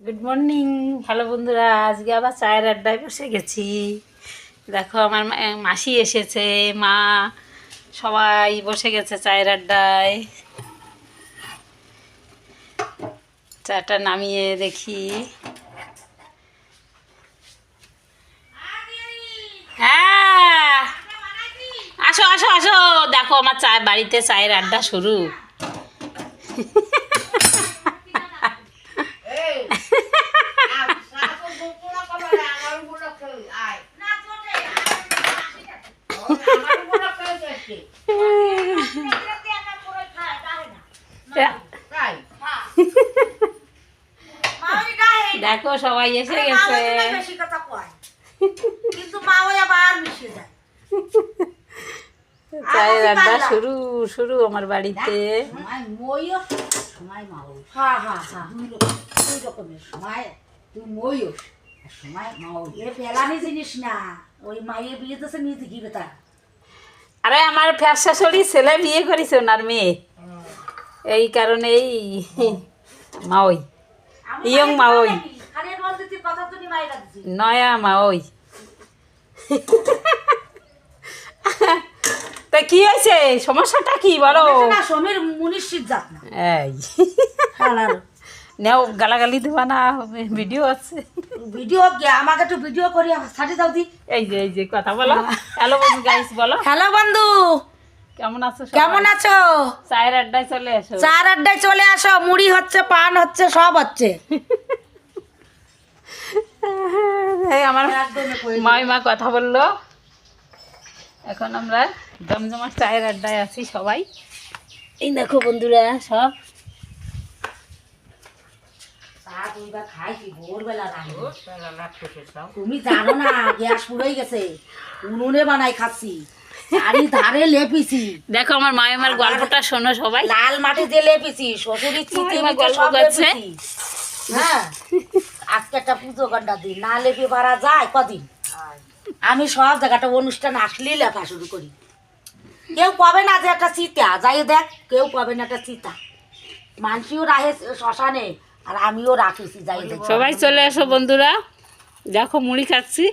Good morning. Hello বন্ধুরা, আজকে আবার চায়ের আড্ডায় বসে গেছি। দেখো আমার মাসি এসেছে, মা সবাই বসে গেছে চায়ের আড্ডায়। চাটা নামিয়ে দেখি। হ্যাঁ, আসো আসো আসো, দেখো আমার বাড়িতে চায়ের আড্ডা শুরু। দেখো সবাই এসে গেছে। চায়ের আড্ডা শুরু শুরু আমার বাড়িতে। আরে আমার ফ্যাসা শাশুড়ি ছেলে বিয়ে করেছে, ওনার মেয়ে, এই কারণেই মাওই ইয়ং মাওই নয়া মাওই। তা কি হয়েছে, সমস্যাটা কি বলো? সমীর মুনিশির জাত না। এই নেও, গালাগালি দেবা না, ভিডিও আছে। ভিডিও আমাকে একটু ভিডিও করি ছাড়ি দাও দি। এই যে কথা বলো। হ্যালো বন্ধু, গাইস বলো। হ্যালো বন্ধু, কেমন আছো? কেমন আছো? চায়ের আড্ডায় চলে আসো। চার আড্ডায় চলে আসো, মুড়ি হচ্ছে, পান হচ্ছে, সব হচ্ছে। আমার মাইমা কথা বললো। এখন আমরা জমজমাট চায়ের আড্ডায় আছি সবাই। এই দেখো বন্ধুরা সব। তুমি জানো না, গ্যাস পুড়ে গেছে, উনুনে বানাই খাচ্ছি, চারিধারে লেপিছি। দেখো আমার মায়ের গল্পটা শোনো সবাই। লাল মাটি দিয়ে লেপিছি, শ্বশুরের চিঠি গল্প করছে। হ্যাঁ, আজকে একটা পুজো গন্ডা দিন না লেপে পারা যায় কদিন? আমি সব জায়গাটা অনুষ্ঠান আসলেই লেখা শুরু করি। কেউ পাবে না যে একটা চিতা, যাই দেখ, কেউ পাবে না একটা চিতা। মানসিও রাখে শ্মশানে, আর আমিও রাখিছি, যাই দেখ। সবাই চলে আসো বন্ধুরা, দেখো মুড়ি খাচ্ছি।